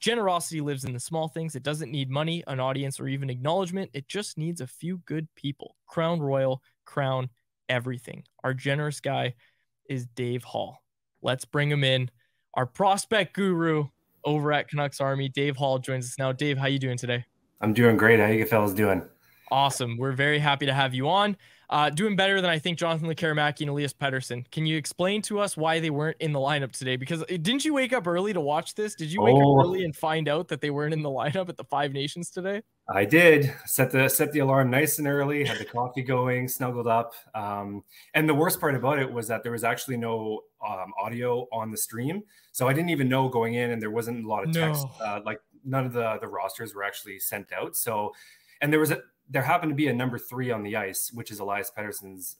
Generosity lives in the small things. It doesn't need money, an audience, or even acknowledgement. It just needs a few good people. Crown Royal, crown everything. Our generous guy is Dave Hall. Let's bring him in. Our prospect guru over at Canucks Army, Dave Hall, joins us now. Dave, how you doing today? I'm doing great. How you fellas doing? Awesome. We're very happy to have you on. Doing better than I think Jonathan Lekkerimäki and Elias Pettersson. Can you explain to us why they weren't in the lineup today? Because didn't you wake up early to watch this? Did you wake up early and find out that they weren't in the lineup at the Five Nations today? I did. Set the alarm nice and early, had the coffee going, snuggled up. And the worst part about it was that there was actually no audio on the stream. So I didn't even know going in, and there wasn't a lot of text. Like none of the rosters were actually sent out. So, and there happened to be a number 3 on the ice, which is Elias Pettersson's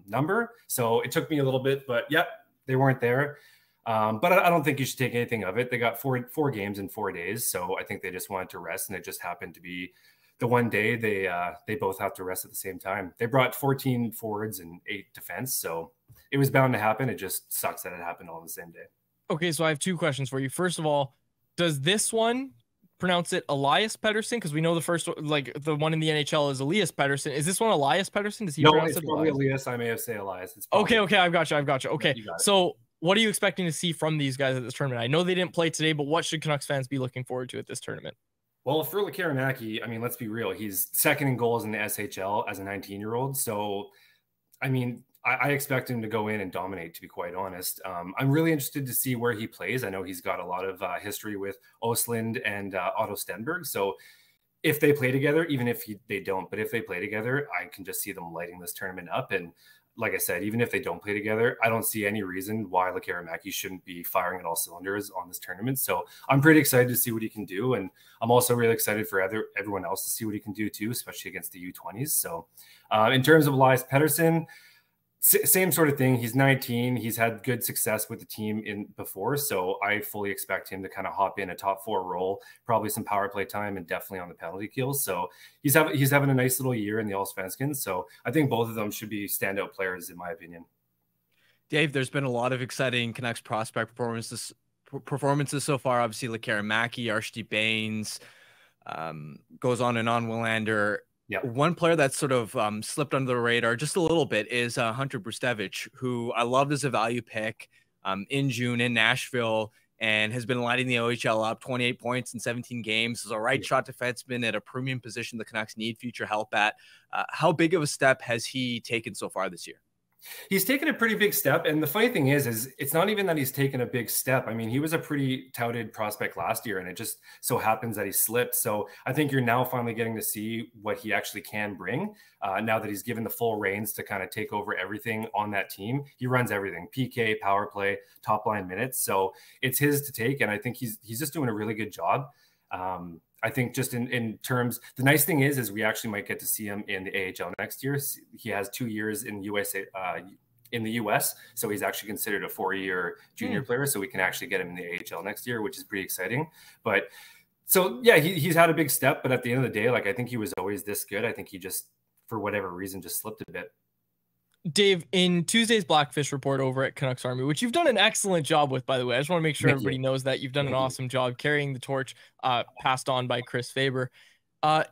number. So it took me a little bit, but yep, they weren't there. But I don't think you should take anything of it. They got four games in 4 days. So I think they just wanted to rest, and it just happened to be the one day they both have to rest at the same time. They brought 14 forwards and 8 defense. So it was bound to happen. It just sucks that it happened all on the same day. Okay, so I have 2 questions for you. First of all, does this one pronounce it Elias Pettersson? Because we know the first, like the one in the NHL is Elias Pettersson. Is this one Elias Pettersson? Does he pronounce it? No, it's probably Elias. I may have said Elias. It's okay. I've got you. Okay, so what are you expecting to see from these guys at this tournament? I know they didn't play today, but what should Canucks fans be looking forward to at this tournament? Well, for Lekkerimäki, I mean, let's be real. He's second in goals in the SHL as a 19-year-old. So, I mean, I expect him to go in and dominate, to be quite honest. I'm really interested to see where he plays. I know he's got a lot of history with Östlund and Otto Stenberg. So if they play together, even if they don't, but if they play together, I can just see them lighting this tournament up. And like I said, even if they don't play together, I don't see any reason why Lekkerimäki shouldn't be firing at all cylinders on this tournament. So I'm pretty excited to see what he can do. And I'm also really excited for everyone else to see what he can do too, especially against the U20s. So in terms of Elias Pettersson, same sort of thing. He's 19. He's had good success with the team before. So I fully expect him to kind of hop in a top 4 role, probably some power play time, and definitely on the penalty kills. So he's having a nice little year in the Allsvenskan. So I think both of them should be standout players, in my opinion. Dave, there's been a lot of exciting Canucks prospect performances so far. Obviously, Lekkerimäki, Arshdeep Bains, goes on and on, Willander. Yeah. One player that's sort of slipped under the radar just a little bit is Hunter Brzustewicz, who I loved as a value pick in June in Nashville and has been lighting the OHL up, 28 points in 17 games. Is a right shot defenseman at a premium position the Canucks need future help at. How big of a step has he taken so far this year? He's taken a pretty big step. And the funny thing is it's not even that he's taken a big step. I mean, he was a pretty touted prospect last year, and it just so happens that he slipped. So I think you're now finally getting to see what he actually can bring now that he's given the full reins to kind of take over everything on that team. He runs everything, PK, power play, top line minutes. So it's his to take. And I think he's just doing a really good job. I think just in terms, the nice thing is we actually might get to see him in the AHL next year. He has 2 years in in the US. So he's actually considered a 4-year junior player. So we can actually get him in the AHL next year, which is pretty exciting. But so, yeah, he's had a big step, but at the end of the day, like, I think he was always this good. I think he just, for whatever reason, just slipped a bit. Dave, in Tuesday's Blackfish report over at Canucks Army, which you've done an excellent job with, by the way, I just want to make sure everybody knows that you've done an awesome job carrying the torch, passed on by Chris Faber.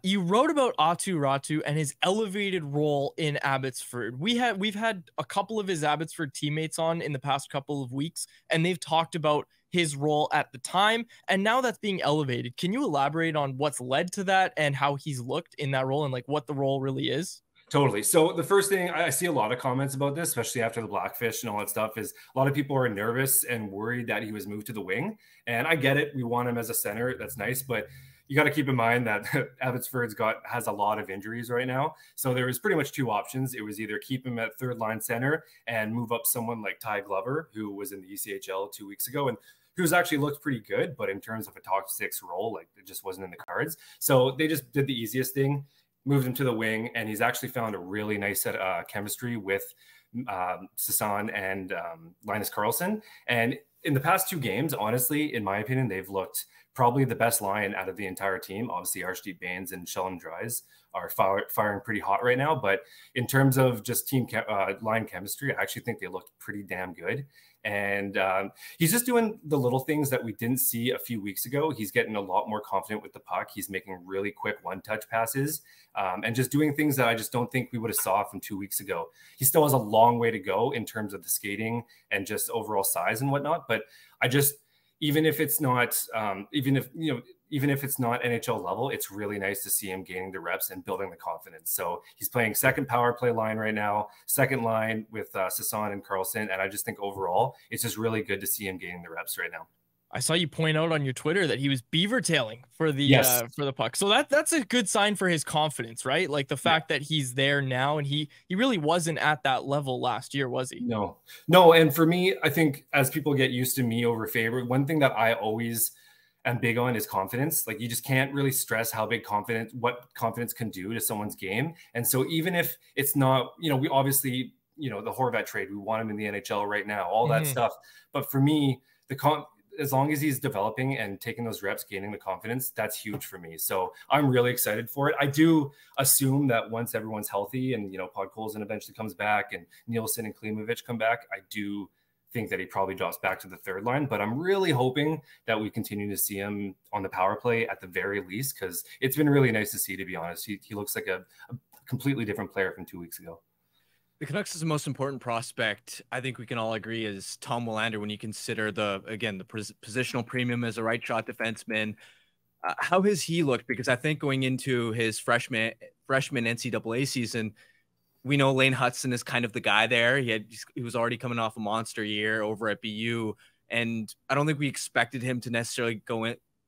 You wrote about Aatu Räty and his elevated role in Abbotsford. We've had a couple of his Abbotsford teammates on in the past couple of weeks, and they've talked about his role at the time, and now that's being elevated. Can you elaborate on what's led to that and how he's looked in that role and like what the role really is? Totally. So the first thing, I see a lot of comments about this, especially after the Blackfish and all that stuff, is a lot of people are nervous and worried that he was moved to the wing. And I get it. We want him as a center. That's nice. But you got to keep in mind that Abbotsford's has a lot of injuries right now. So there was pretty much 2 options. It was either keep him at 3rd line center and move up someone like Ty Glover, who was in the ECHL 2 weeks ago and who's actually looked pretty good. But in terms of a top 6 role, like, it just wasn't in the cards. So they just did the easiest thing, moved him to the wing, and he's actually found a really nice set of chemistry with Sasan and Linus Karlsson. And in the past 2 games, honestly, in my opinion, they've looked probably the best line out of the entire team. Obviously, Archdeep Bains and Sheldon Dries are firing pretty hot right now. But in terms of just team line chemistry, I actually think they looked pretty damn good. And he's just doing the little things that we didn't see a few weeks ago. He's getting a lot more confident with the puck. He's making really quick one-touch passes and just doing things that I just don't think we would have saw from 2 weeks ago. He still has a long way to go in terms of the skating and just overall size and whatnot. But I just, even if it's not, even if it's not NHL level, it's really nice to see him gaining the reps and building the confidence. So he's playing second power play line right now, second line with Sasson and Carlson. And I just think overall, it's just really good to see him gaining the reps right now. I saw you point out on your Twitter that he was beaver tailing for the puck. So that's a good sign for his confidence, right? Like the fact that he's there now, and he really wasn't at that level last year, was he? No. And for me, I think as people get used to me over Faber, one thing that I always am big on is confidence. Like you just can't really stress how big what confidence can do to someone's game. And so even if it's not, we obviously, the Horvat trade, we want him in the NHL right now, all that stuff. But for me, as long as he's developing and taking those reps, gaining the confidence, that's huge for me. So I'm really excited for it. I do assume that once everyone's healthy and, Podkolzin eventually comes back and Nielsen and Klimovich come back, I do think that he probably drops back to the third line. But I'm really hoping that we continue to see him on the power play at the very least, because it's been really nice to see, to be honest. He looks like a completely different player from 2 weeks ago. The Canucks' most important prospect, I think we can all agree, is Tom Willander when you consider the positional premium as a right shot defenseman. How has he looked? Because I think going into his freshman NCAA season, we know Lane Hutson is kind of the guy there. He was already coming off a monster year over at BU, and I don't think we expected him to necessarily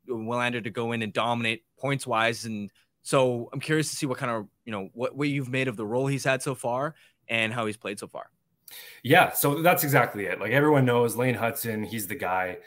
Willander to go in and dominate points wise. And so I'm curious to see what kind of, what you've made of the role he's had so far and how he's played so far. Yeah, so that's exactly it. Like everyone knows Lane Hutson, he's the guy.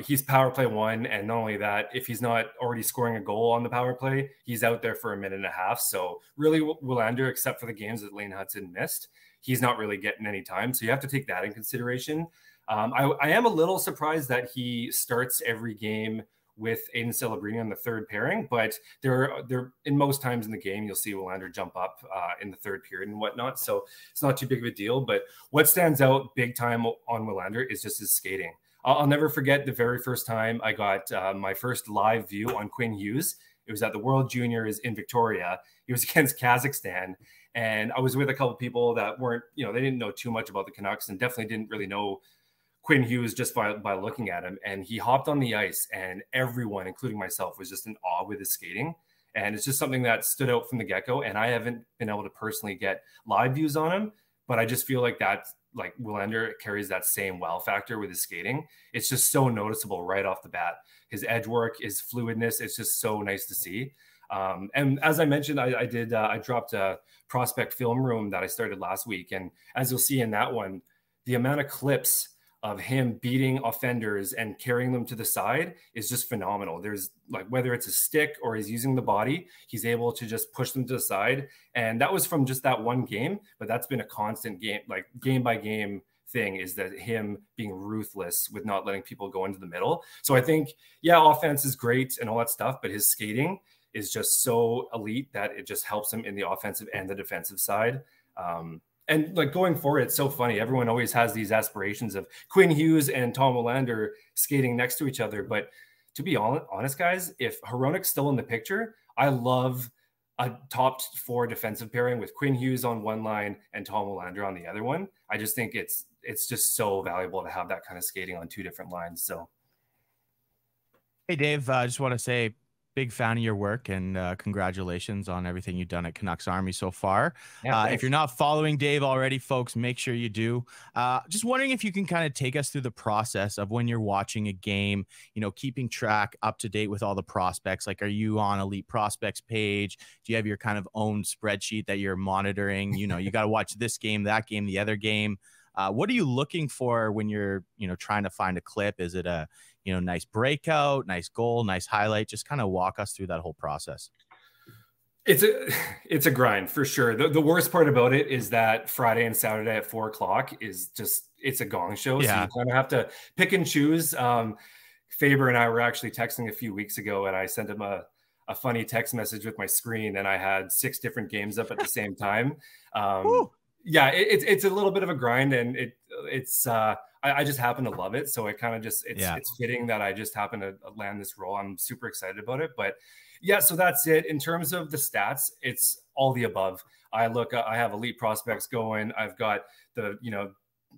He's power play one. And not only that, if he's not already scoring a goal on the power play, he's out there for a minute and a half. So really Willander, except for the games that Lane Hutson missed, he's not really getting any time. So you have to take that in consideration. I am a little surprised that he starts every game with Aiden Celebrini on the third pairing, but there in most times in the game, you'll see Willander jump up in the third period and whatnot. So it's not too big of a deal, but what stands out big time on Willander is just his skating. I'll never forget the very first time I got my first live view on Quinn Hughes. It was at the World Juniors in Victoria. He was against Kazakhstan. And I was with a couple of people that weren't, they didn't know too much about the Canucks and definitely didn't really know Quinn Hughes just by looking at him. And he hopped on the ice and everyone, including myself, was just in awe with his skating. And it's just something that stood out from the get-go. And I haven't been able to personally get live views on him, but I just feel like Willander carries that same wow factor with his skating. It's just so noticeable right off the bat. His edge work, his fluidness, it's just so nice to see. And as I mentioned, I dropped a prospect film room that I started last week. And as you'll see in that one, the amount of clips of him beating offenders and carrying them to the side is just phenomenal. There's whether it's a stick or he's using the body, he's able to just push them to the side. And that was from just that one game, but that's been a constant game by game thing, is that him being ruthless with not letting people go into the middle. So I think, offense is great and all that stuff, but his skating is just so elite that it just helps him in the offensive and the defensive side. And going forward, it's so funny. Everyone always has these aspirations of Quinn Hughes and Tom Willander skating next to each other. But to be honest, guys, if Hronek's still in the picture, I love a top four defensive pairing with Quinn Hughes on one line and Tom Willander on the other one. I just think it's just so valuable to have that kind of skating on two different lines. So, hey, Dave, I just want to say, big fan of your work and congratulations on everything you've done at Canucks Army so far. Yeah, if you're not following Dave already, folks, make sure you do. Just wondering if you can kind of take us through the process of when you're watching a game, keeping track up to date with all the prospects. Like, are you on Elite Prospects page? Do you have your kind of own spreadsheet that you're monitoring? You got to watch this game, that game, the other game. What are you looking for when you're, trying to find a clip? Is it a, nice breakout, nice goal, nice highlight? Just kind of walk us through that whole process. It's a grind for sure. The worst part about it is that Friday and Saturday at 4 o'clock is just, it's a gong show. Yeah. So you kind of have to pick and choose. Faber and I were actually texting a few weeks ago, and I sent him a funny text message with my screen, and I had 6 different games up at the same time. Yeah, it's a little bit of a grind, and I just happen to love it. So it kind of just, it's fitting that I just happen to land this role. I'm super excited about it. But yeah, so that's it. In terms of the stats, it's all the above. I have elite prospects going. I've got the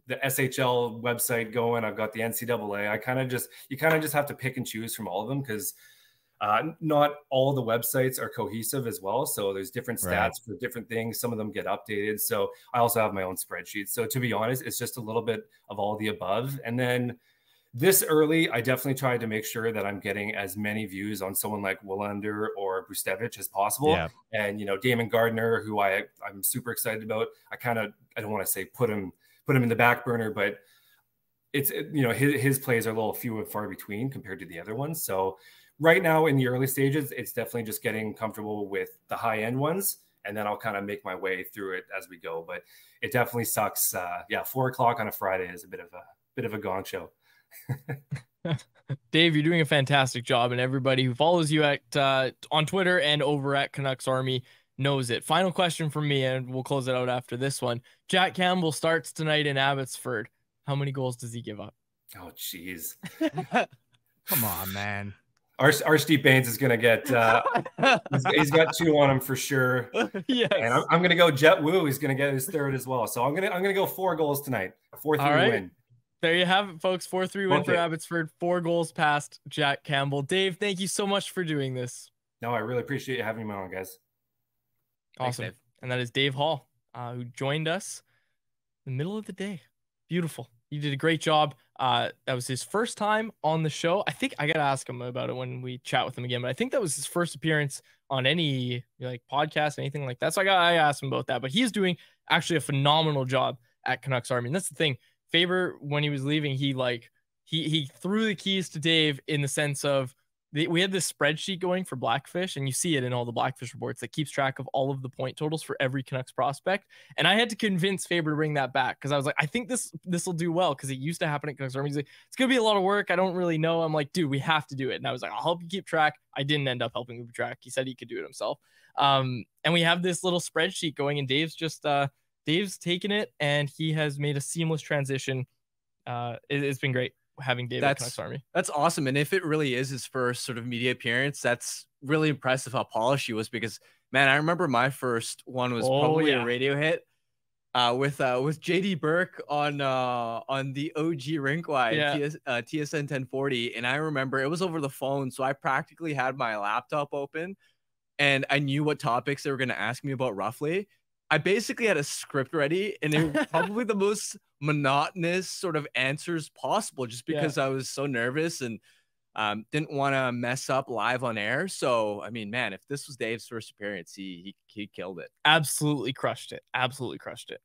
SHL website going. I've got the NCAA. You kind of just have to pick and choose from all of them, because not all the websites are cohesive as well. So there's different stats for different things. Some of them get updated. So I also have my own spreadsheet. So to be honest, it's just a little bit of all the above. And then this early, I definitely tried to make sure that I'm getting as many views on someone like Willander or Brzustewicz as possible. Yeah. And, Damon Gardner, who I'm super excited about. I don't want to say put him in the back burner, but his plays are a little few and far between compared to the other ones. So right now in the early stages, it's definitely just getting comfortable with the high end ones, and then I'll kind of make my way through it as we go. But it definitely sucks. 4 o'clock on a Friday is a bit of a gong show. Dave, you're doing a fantastic job, and everybody who follows you on Twitter and over at Canucks Army knows it. Final question from me, and we'll close it out after this one. Jack Campbell starts tonight in Abbotsford. How many goals does he give up? Oh, jeez. Come on, man. Our Steve Bains is going to get he's got 2 on him for sure. Yes. And I'm going to go Jet Wu. He's going to get his 3rd as well. So I'm going to go 4 goals tonight. 4-3 win. There you have it, folks. 4-3 win for Abbotsford. 4 goals past Jack Campbell. Dave, thank you so much for doing this. No, I really appreciate you having me on, guys. Awesome. Thanks, and that is Dave Hall, who joined us in the middle of the day. Beautiful. You did a great job. That was his first time on the show. I think I got to ask him about it when we chat with him again, but I think that was his first appearance on any podcast, anything like that. So I asked him about that, but he is doing actually a phenomenal job at Canucks Army. And that's the thing. Faber, when he was leaving, he threw the keys to Dave in the sense of we had this spreadsheet going for Blackfish, and you see it in all the Blackfish reports that keeps track of all of the point totals for every Canucks prospect. And I had to convince Faber to bring that back, because I was like, I think this will do well, because it used to happen at Canucks Army. He's like, it's going to be a lot of work. I don't really know. I'm like, dude, we have to do it. And I was like, I'll help you keep track. I didn't end up helping him keep track. He said he could do it himself. And we have this little spreadsheet going, and Dave's taken it, and he has made a seamless transition. It's been great having Dave at Canucks Army. That's awesome. And if it really is his first sort of media appearance, that's really impressive how polished he was, because man, I remember my first one was probably a radio hit with JD Burke on the OG Rinkwide TSN 1040. And I remember it was over the phone. So I practically had my laptop open and I knew what topics they were going to ask me about roughly. I basically had a script ready, and it was probably the most monotonous sort of answers possible, just because I was so nervous and didn't want to mess up live on air. So, I mean, man, if this was Dave's first appearance, he killed it. Absolutely crushed it. Absolutely crushed it.